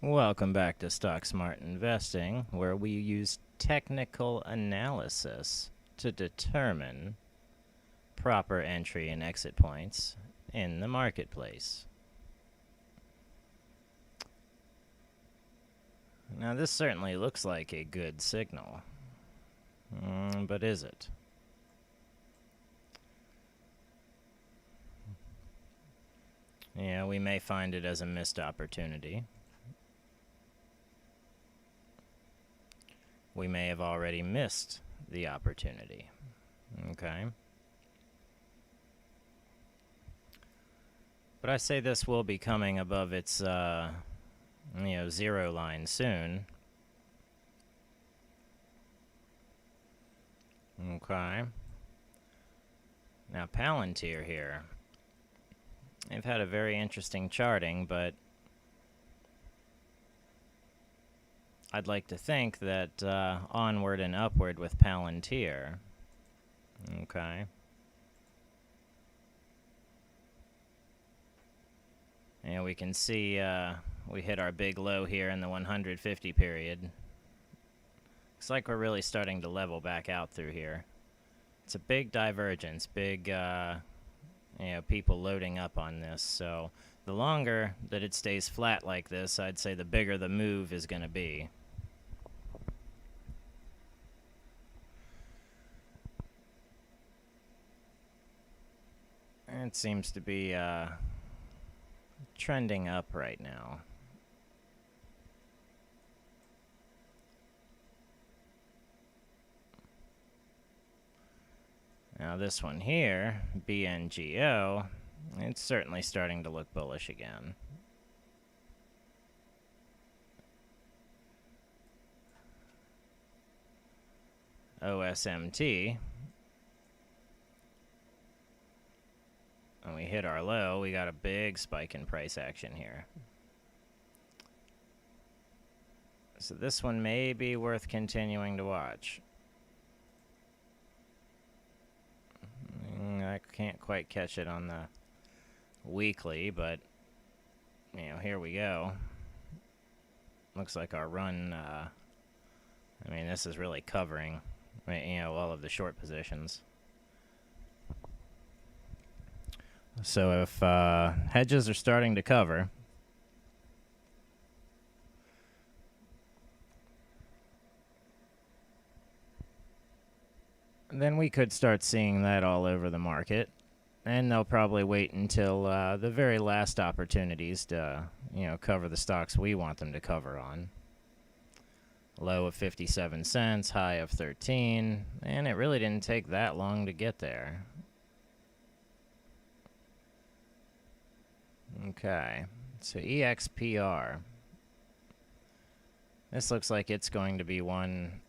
Welcome back to StockSmart Investing, where we use technical analysis to determine proper entry and exit points in the marketplace. Now, this certainly looks like a good signal, but is it? Yeah, we may find it as a missed opportunity. We may have already missed the opportunity. Okay. But I say this will be coming above its, zero line soon. Okay. Now, Palantir here. They've had a very interesting charting, but I'd like to think that onward and upward with Palantir. Okay. And we can see we hit our big low here in the 150 period. Looks like we're really starting to level back out through here. It's a big divergence, big, people loading up on this. So the longer that it stays flat like this, I'd say the bigger the move is going to be. It seems to be trending up right now. Now this one here, BNGO, it's certainly starting to look bullish again. OSMT. When we hit our low, we got a big spike in price action here. So this one may be worth continuing to watch. I can't quite catch it on the weekly, but, here we go. Looks like our run, this is really covering, all of the short positions. So if hedges are starting to cover, then we could start seeing that all over the market. And they'll probably wait until the very last opportunities to, cover the stocks we want them to cover on. Low of 57 cents, high of 13, and it really didn't take that long to get there. Okay, so EXPR. This looks like it's going to be one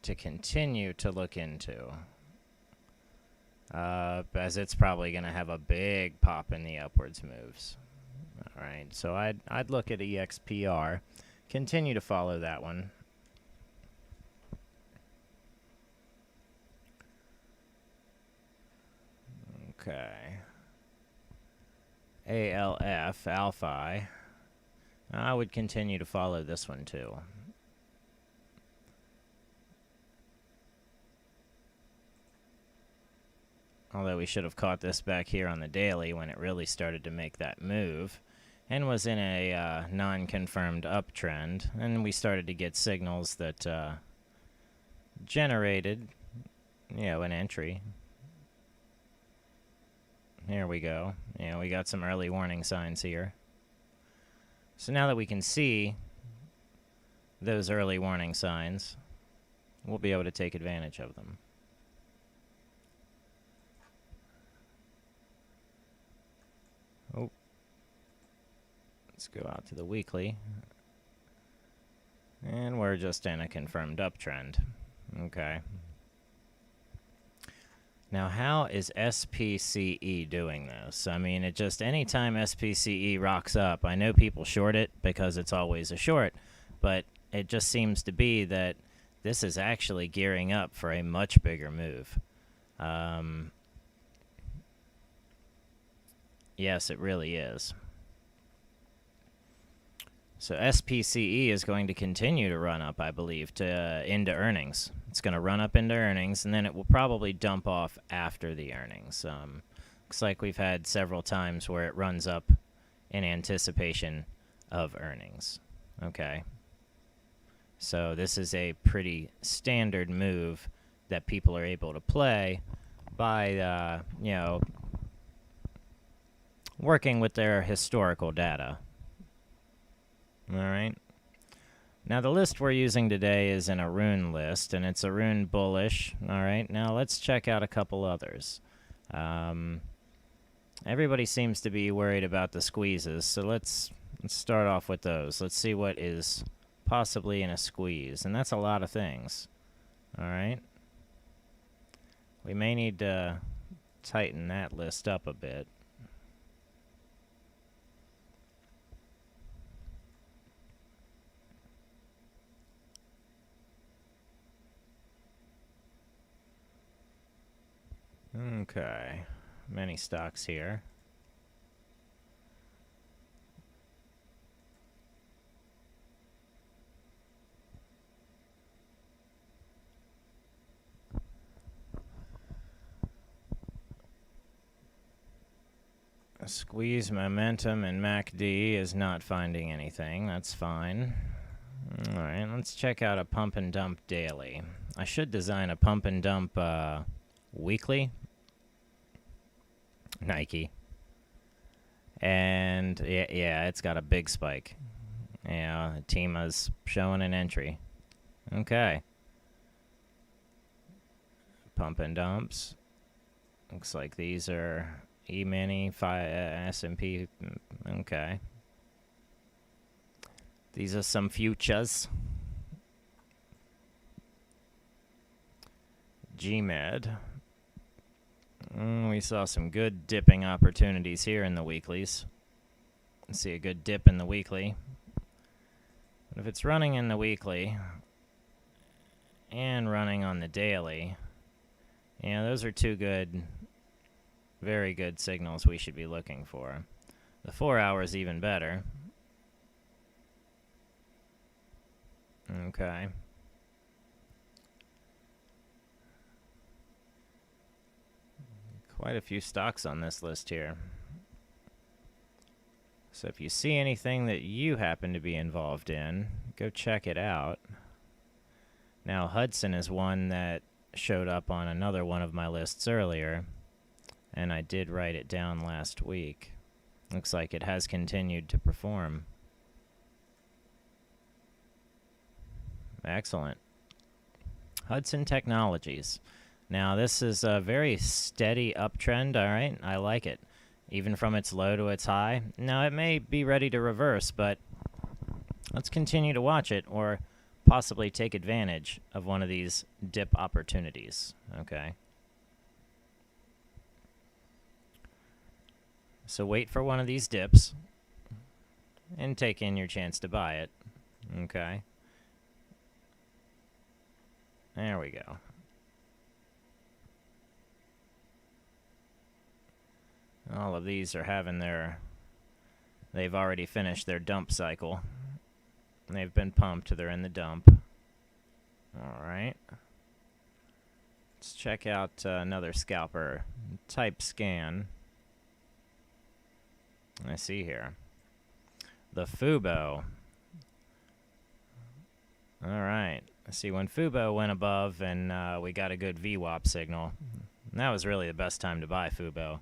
to continue to look into, as it's probably going to have a big pop in the upwards moves. All right, so I'd look at EXPR, continue to follow that one. Okay. ALF, Alphi. I would continue to follow this one too. Although we should have caught this back here on the daily when it really started to make that move and was in a non-confirmed uptrend. And we started to get signals that generated, an entry. Here we go. We got some early warning signs here. So now that we can see those early warning signs, we'll be able to take advantage of them. Oh. Let's go out to the weekly. And we're just in a confirmed uptrend. Okay. Now, how is SPCE doing this? It just, anytime SPCE rocks up, I know people short it because it's always a short, but it just seems to be that this is actually gearing up for a much bigger move. Yes, it really is. So SPCE is going to continue to run up, I believe, to into earnings. It's going to run up into earnings, and then it will probably dump off after the earnings. Looks like we've had several times where it runs up in anticipation of earnings. Okay. So this is a pretty standard move that people are able to play by, working with their historical data. All right. Now, the list we're using today is an Arun list, and it's Arun bullish. All right. Now, let's check out a couple others. Everybody seems to be worried about the squeezes, so let's start off with those. Let's see what is possibly in a squeeze, and that's a lot of things. All right. We may need to tighten that list up a bit. Okay, many stocks here. Squeeze momentum and MACD is not finding anything. That's fine. All right, let's check out a pump and dump daily. I should design a pump and dump weekly. Nike. And yeah, it's got a big spike. Yeah, Tima's showing an entry. Okay. Pump and dumps. Looks like these are E-mini, S&P. Okay. These are some futures. GMed. We saw some good dipping opportunities here in the weeklies. See a good dip in the weekly. But if it's running in the weekly and running on the daily, yeah, those are two good, very good signals we should be looking for. The 4 hours even better. Okay. Quite a few stocks on this list here. So if you see anything that you happen to be involved in, go check it out. Now, Hudson is one that showed up on another one of my lists earlier, and I did write it down last week. Looks like it has continued to perform. Excellent. Hudson Technologies. Now, this is a very steady uptrend, all right? I like it. Even from its low to its high. Now, it may be ready to reverse, but let's continue to watch it or possibly take advantage of one of these dip opportunities, okay? So wait for one of these dips and take in your chance to buy it, okay? There we go. All of these are having they've already finished their dump cycle. They've been pumped, they're in the dump. All right. Let's check out another scalper type scan. I see here. The Fubo. All right. I see when Fubo went above and we got a good VWAP signal. And that was really the best time to buy Fubo.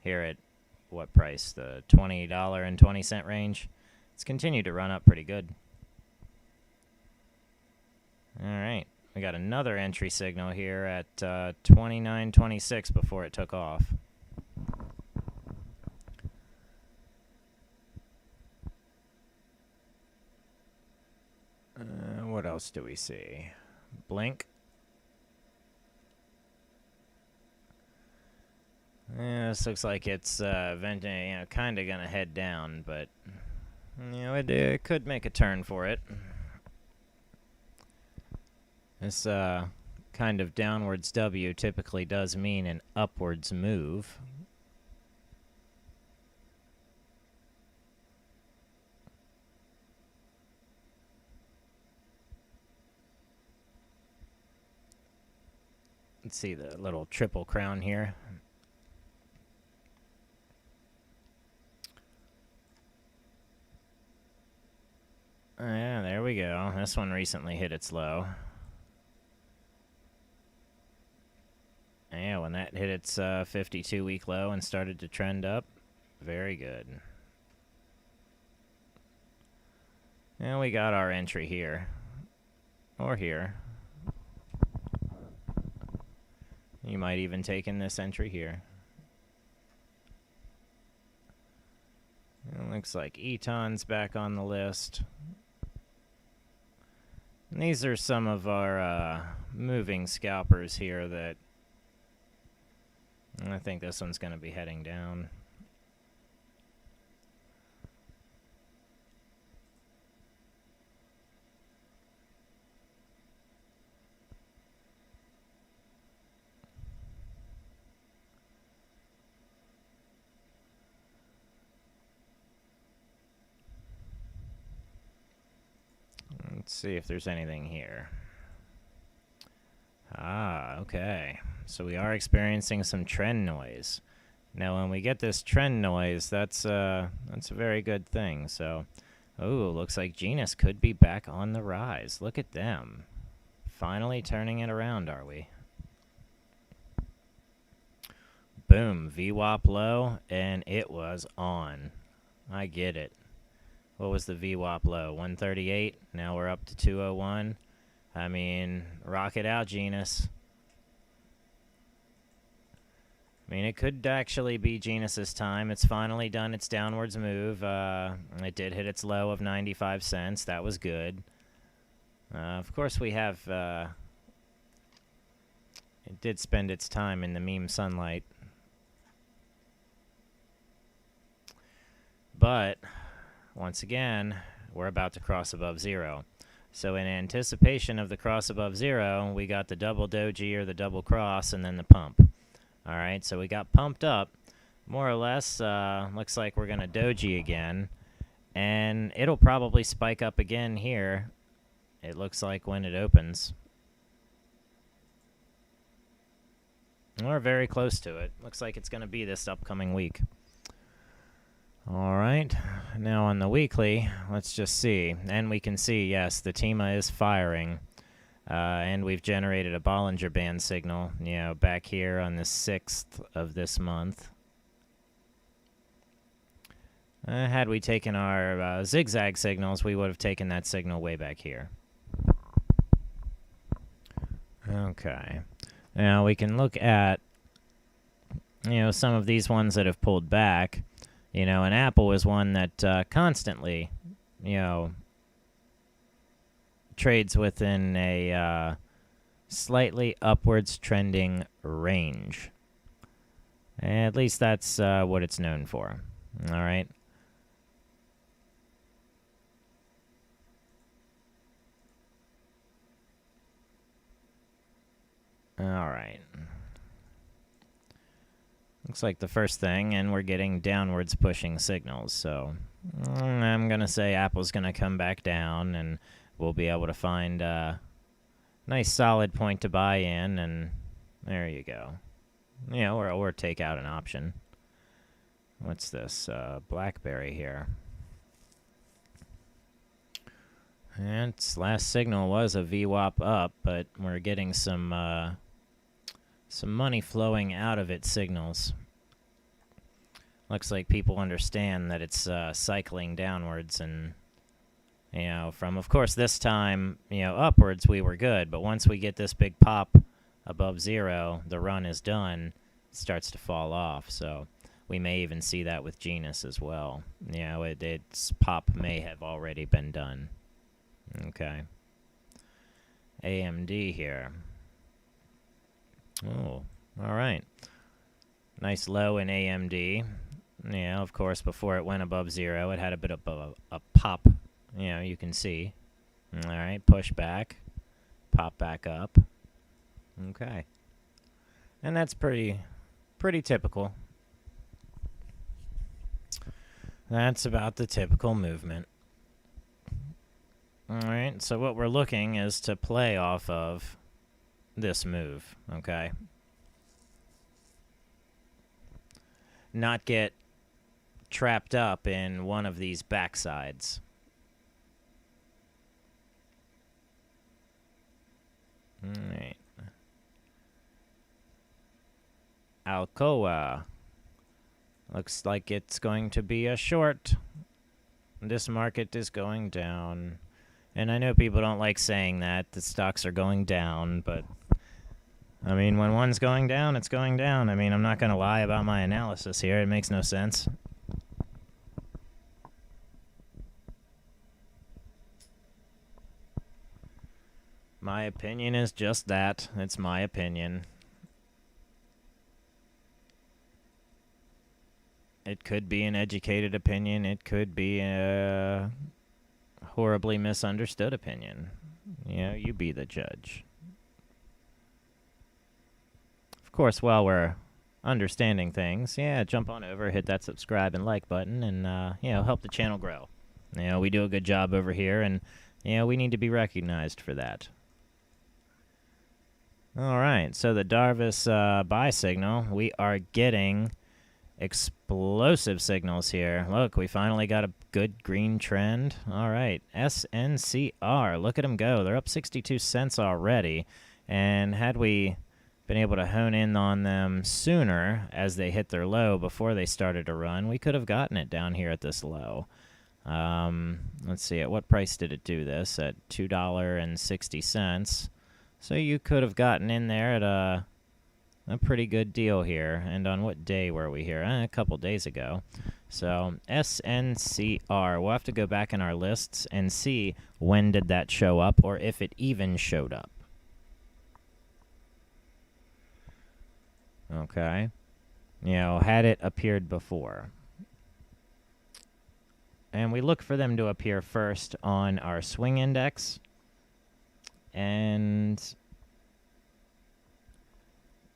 Here at what price? The $20.20 range. It's continued to run up pretty good. All right. We got another entry signal here at $29.26 before it took off. What else do we see? Blink. Yeah, this looks like it's eventually, kind of gonna head down, but it could make a turn for it. This kind of downwards W typically does mean an upwards move. Let's see the little triple crown here. Yeah, there we go. This one recently hit its low. Yeah, when that hit its 52-week low and started to trend up, very good. And we got our entry here. Or here. You might even take in this entry here. It looks like Eton's back on the list. And these are some of our moving scalpers here that I think this one's going to be heading down. Let's see if there's anything here. Ah, okay. So we are experiencing some trend noise. Now, when we get this trend noise, that's a very good thing. So, oh, looks like Genus could be back on the rise. Look at them. Finally turning it around, are we? Boom, VWAP low, and it was on. I get it. What was the VWAP low? 138. Now we're up to 201. I mean, rock it out, Genus. I mean, it could actually be Genus's time. It's finally done its downwards move. It did hit its low of 95 cents. That was good. Of course, we have... it did spend its time in the meme sunlight. But... once again, we're about to cross above zero. So in anticipation of the cross above zero, we got the double doji or the double cross and then the pump. All right, so we got pumped up. More or less, looks like we're going to doji again. And it'll probably spike up again here. It looks like when it opens. We're very close to it. Looks like it's going to be this upcoming week. All right, now on the weekly, let's just see. And we can see, yes, the TEMA is firing. And we've generated a Bollinger Band signal, you know, back here on the 6th of this month. Had we taken our zigzag signals, we would have taken that signal way back here. Okay. Now we can look at, you know, some of these ones that have pulled back. You know, and Apple is one that constantly, you know, trades within a slightly upwards trending range. At least that's what it's known for. All right. All right. Looks like the first thing, and we're getting downwards pushing signals, so I'm going to say Apple's going to come back down, and we'll be able to find a nice solid point to buy in, and there you go. You know, or take out an option. What's this? BlackBerry here. And its last signal was a VWAP up, but we're getting some money flowing out of its signals. Looks like people understand that it's cycling downwards, and you know, from of course this time, you know, upwards we were good, but once we get this big pop above zero, the run is done. It starts to fall off. So we may even see that with Genus as well. You know, its pop may have already been done. Okay. AMD here. Oh, all right. Nice low in AMD. Yeah, of course, before it went above zero, it had a bit of a pop. You know, you can see. All right, push back, pop back up. Okay. And that's pretty typical. That's about the typical movement. All right, so what we're looking is to play off of this move, okay? Not get trapped up in one of these backsides. All right. Alcoa. Looks like it's going to be a short. This market is going down. And I know people don't like saying that. The stocks are going down, but I mean, when one's going down, it's going down. I mean, I'm not going to lie about my analysis here. It makes no sense. My opinion is just that. It's my opinion. It could be an educated opinion. It could be a horribly misunderstood opinion. You know, you be the judge. Of course, while we're understanding things, yeah, jump on over, hit that subscribe and like button, and, you know, help the channel grow. You know, we do a good job over here, and, you know, we need to be recognized for that. All right, so the Darvis buy signal, we are getting explosive signals here. Look, we finally got a good green trend. All right, SNCR, look at them go. They're up 62 cents already, and had we been able to hone in on them sooner as they hit their low before they started to run, we could have gotten it down here at this low. Let's see, at what price did it do this? At $2.60. So you could have gotten in there at a pretty good deal here. And on what day were we here? A couple days ago. So SNCR, we'll have to go back in our lists and see when did that show up or if it even showed up. Okay. You know, had it appeared before. And we look for them to appear first on our swing index. And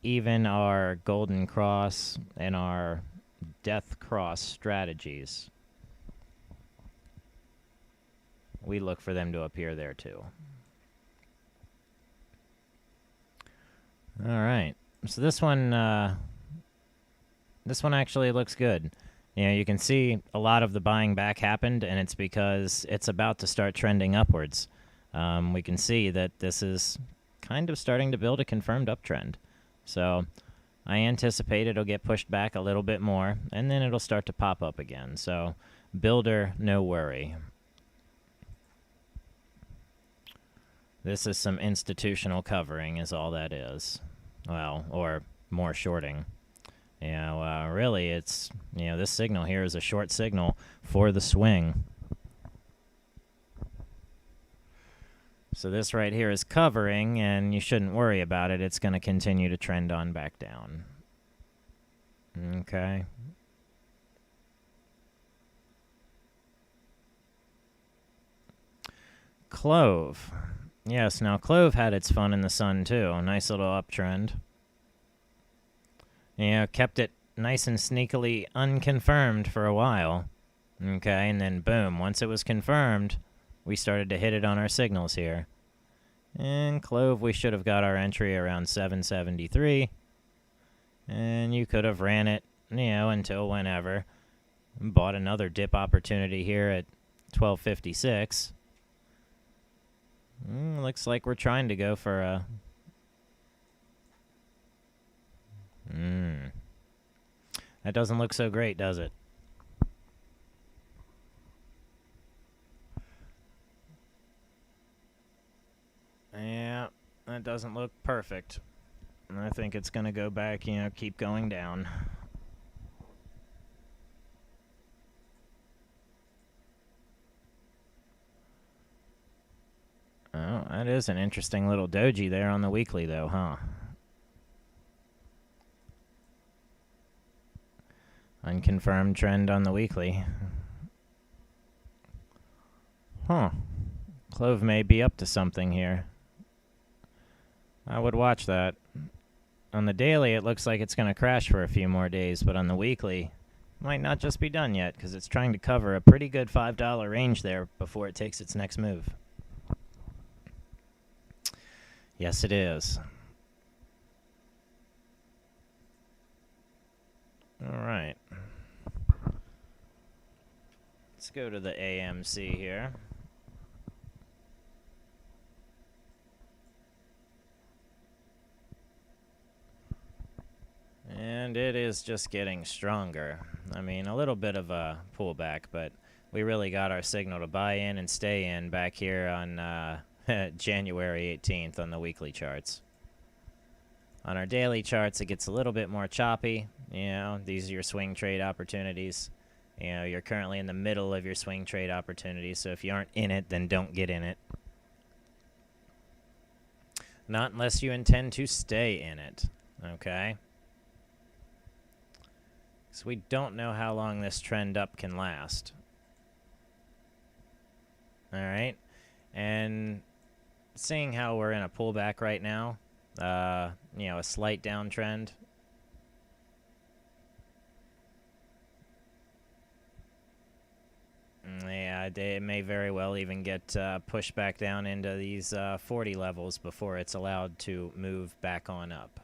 even our golden cross and our death cross strategies, we look for them to appear there too. All right, so this one actually looks good. You know, you can see a lot of the buying back happened, and it's because it's about to start trending upwards. We can see that this is kind of starting to build a confirmed uptrend. So I anticipate it'll get pushed back a little bit more, and then it'll start to pop up again. So builder, no worry. This is some institutional covering is all that is. Well, or more shorting. You know, really it's, you know, this signal here is a short signal for the swing. So this right here is covering, and you shouldn't worry about it. It's going to continue to trend on back down. Okay. Clove. Yes, now Clove had its fun in the sun too. A nice little uptrend. You know, kept it nice and sneakily unconfirmed for a while. Okay, and then boom, once it was confirmed, we started to hit it on our signals here. And Clove, we should have got our entry around 773. And you could have ran it, you know, until whenever. Bought another dip opportunity here at 1256. Looks like we're trying to go for a... That doesn't look so great, does it? Yeah, that doesn't look perfect. I think it's going to go back, you know, keep going down. Oh, that is an interesting little doji there on the weekly, though, huh? Unconfirmed trend on the weekly. Huh. Clove may be up to something here. I would watch that. On the daily, it looks like it's going to crash for a few more days, but on the weekly, it might not just be done yet, because it's trying to cover a pretty good $5 range there before it takes its next move. Yes, it is. All right. Let's go to the AMC here. And it is just getting stronger. I mean, a little bit of a pullback, but we really got our signal to buy in and stay in back here on January 18th on the weekly charts. On our daily charts, it gets a little bit more choppy. You know, these are your swing trade opportunities. You know, you're currently in the middle of your swing trade opportunity, so if you aren't in it, then don't get in it. Not unless you intend to stay in it, okay? So we don't know how long this trend up can last. All right, and seeing how we're in a pullback right now, you know, a slight downtrend. Yeah, it may very well even get pushed back down into these 40 levels before it's allowed to move back on up.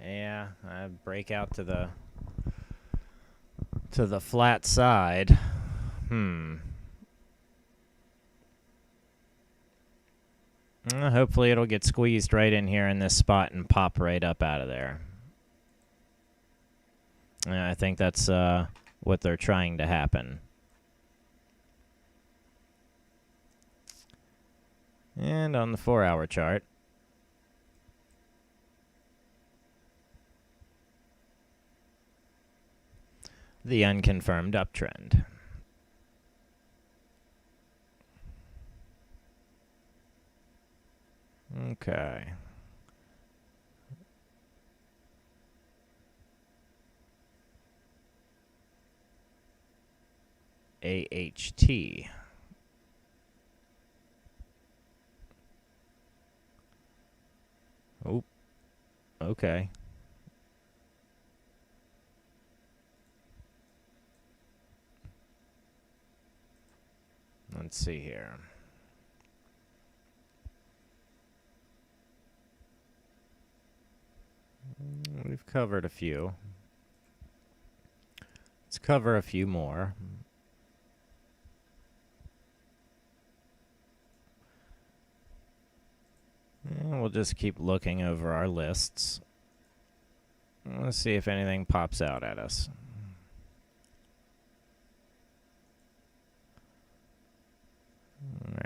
Yeah, I break out to the flat side. Hopefully it'll get squeezed right in here in this spot and pop right up out of there. I think that's what they're trying to happen. And on the 4-hour chart, the unconfirmed uptrend. Okay. AHT. Oh, okay. Let's see here. We've covered a few. Let's cover a few more. And we'll just keep looking over our lists. Let's see if anything pops out at us.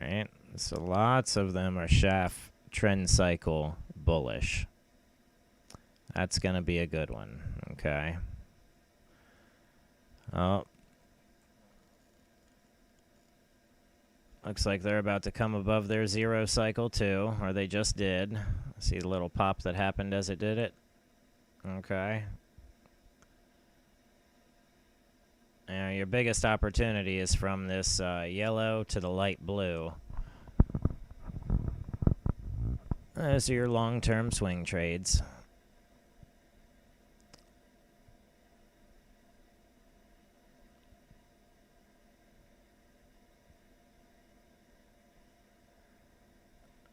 Alright, so lots of them are shaft trend cycle bullish. That's going to be a good one, okay? Oh. Looks like they're about to come above their zero cycle too, or they just did. See the little pop that happened as it did it? Okay. Now your biggest opportunity is from this yellow to the light blue. Those are your long-term swing trades.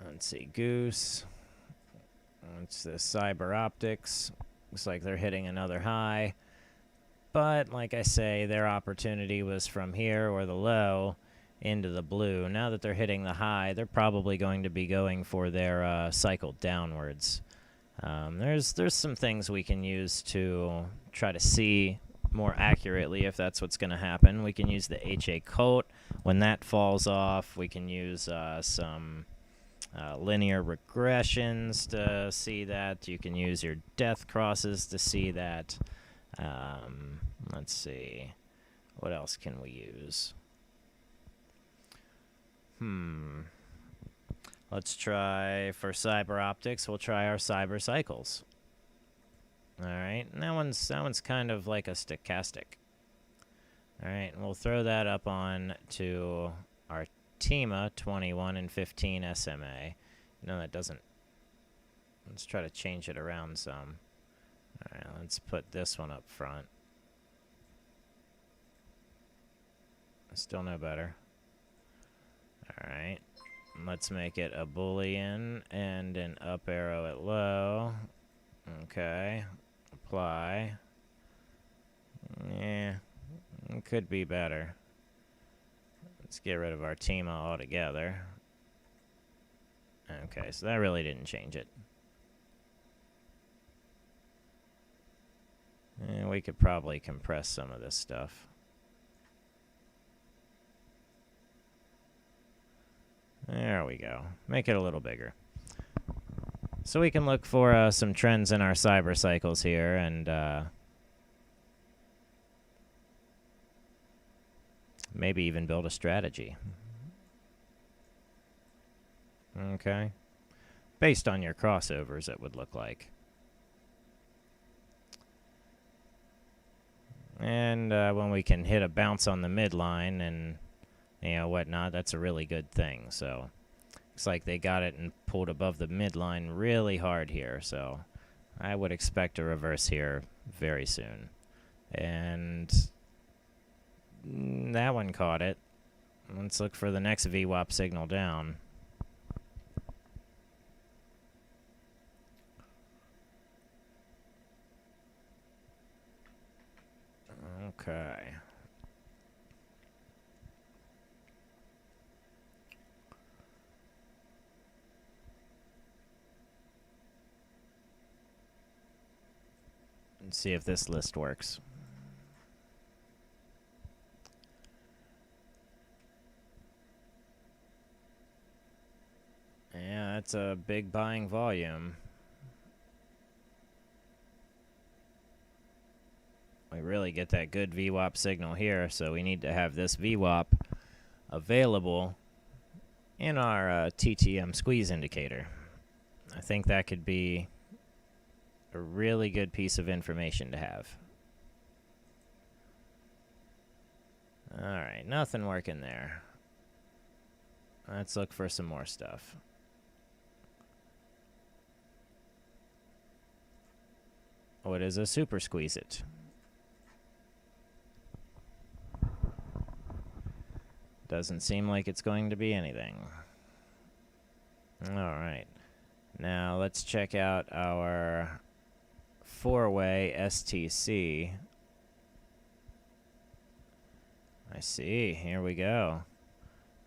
Let's see, Goose. It's the Cyber Optics. Looks like they're hitting another high. But, like I say, their opportunity was from here, or the low, into the blue. Now that they're hitting the high, they're probably going to be going for their cycle downwards. There's some things we can use to try to see more accurately if that's what's going to happen. We can use the HA coat. When that falls off, we can use some linear regressions to see that. You can use your death crosses to see that. Let's see. What else can we use? Let's try, for cyber optics, we'll try our cyber cycles. Alright, and that one's kind of like a stochastic. Alright, and we'll throw that up on to our TEMA 21 and 15 SMA. No, that doesn't. Let's try to change it around some. Alright, let's put this one up front. Still no better. Alright. Let's make it a Boolean and an up arrow at low. Okay. Apply. Yeah. It could be better. Let's get rid of our TEMA altogether. Okay, so that really didn't change it. And we could probably compress some of this stuff. There we go. Make it a little bigger. So we can look for some trends in our cyber cycles here and maybe even build a strategy. Okay. Based on your crossovers, it would look like. And when we can hit a bounce on the midline and, you know, whatnot, that's a really good thing. So, looks like they got it and pulled above the midline really hard here. So, I would expect a reverse here very soon. And that one caught it. Let's look for the next VWAP signal down. Okay. Let's see if this list works. Yeah, that's a big buying volume. We really get that good VWAP signal here, so we need to have this VWAP available in our TTM squeeze indicator. I think that could be a really good piece of information to have. Alright, nothing working there. Let's look for some more stuff. What is a super squeeze it? Doesn't seem like it's going to be anything. Alright. Now let's check out our 4-way STC. I see. Here we go.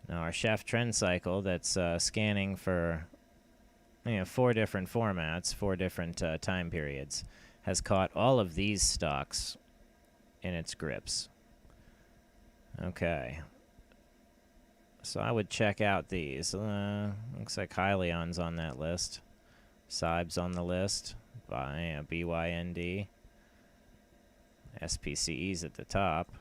Now our chef trend cycle that's scanning for 4 different formats, 4 different time periods, has caught all of these stocks in its grips. Okay. So I would check out these. Looks like Hyliion's on that list. Cyb's on the list. BYND. SPCE's at the top.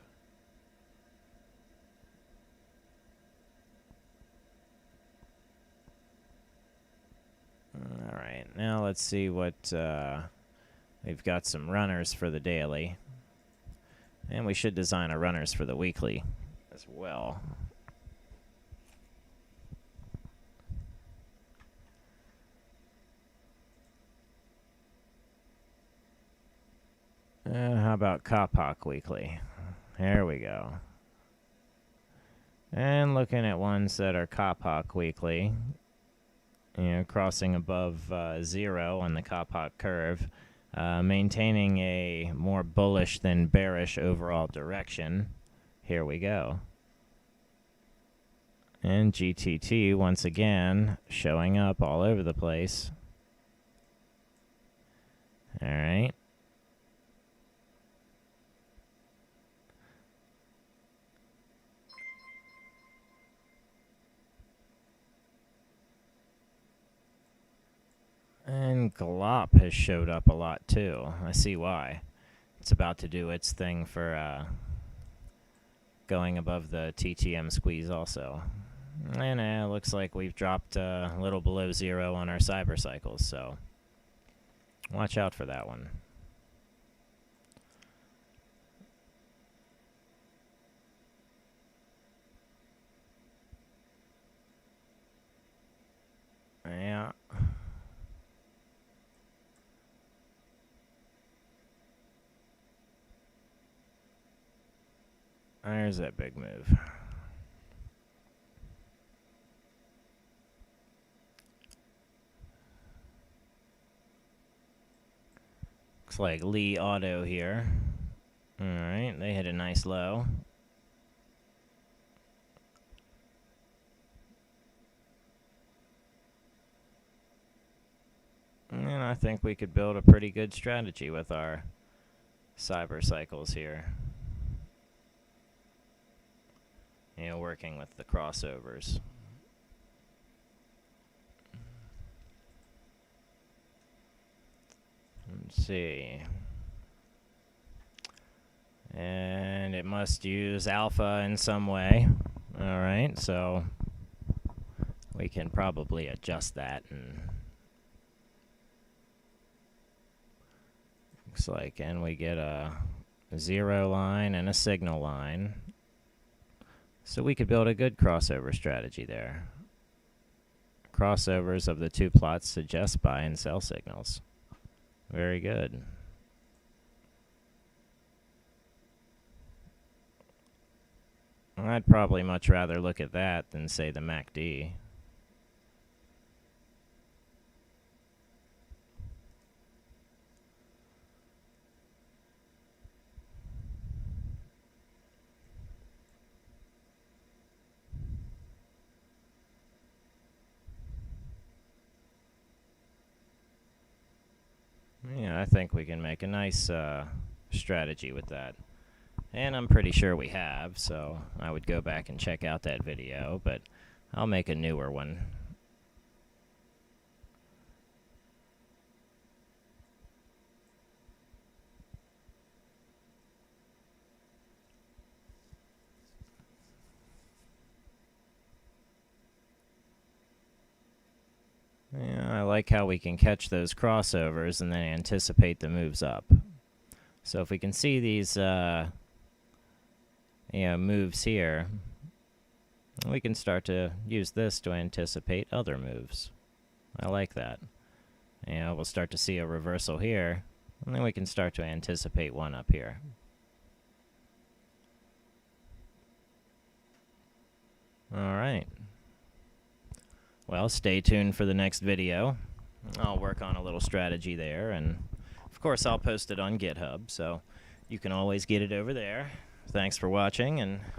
Alright, now let's see what... we've got some runners for the daily. And we should design a runners for the weekly as well. How about Kapok Weekly? There we go. And looking at ones that are Kapok Weekly, crossing above 0 on the Kapok curve, maintaining a more bullish than bearish overall direction. Here we go. And GTT, once again, showing up all over the place. All right. And Glop has showed up a lot too. I see why. It's about to do its thing for going above the TTM squeeze also. And it looks like we've dropped a little below 0 on our cyber cycles, so watch out for that one. Yeah. There's that big move. Looks like Lee Auto here. Alright, they hit a nice low. And I think we could build a pretty good strategy with our cyber cycles here. You know, working with the crossovers. Let's see. And it must use alpha in some way. Alright, so we can probably adjust that. And looks like, and we get a zero line and a signal line. So we could build a good crossover strategy there. Crossovers of the two plots suggest buy and sell signals. Very good. I'd probably much rather look at that than, say, the MACD. Yeah, I think we can make a nice strategy with that. And I'm pretty sure we have, so I would go back and check out that video, but I'll make a newer one. Yeah, I like how we can catch those crossovers and then anticipate the moves up. So if we can see these moves here, we can start to use this to anticipate other moves. I like that. We'll start to see a reversal here, and then we can start to anticipate one up here. Alright. Well, stay tuned for the next video. I'll work on a little strategy there, and of course I'll post it on GitHub, so you can always get it over there. Thanks for watching, and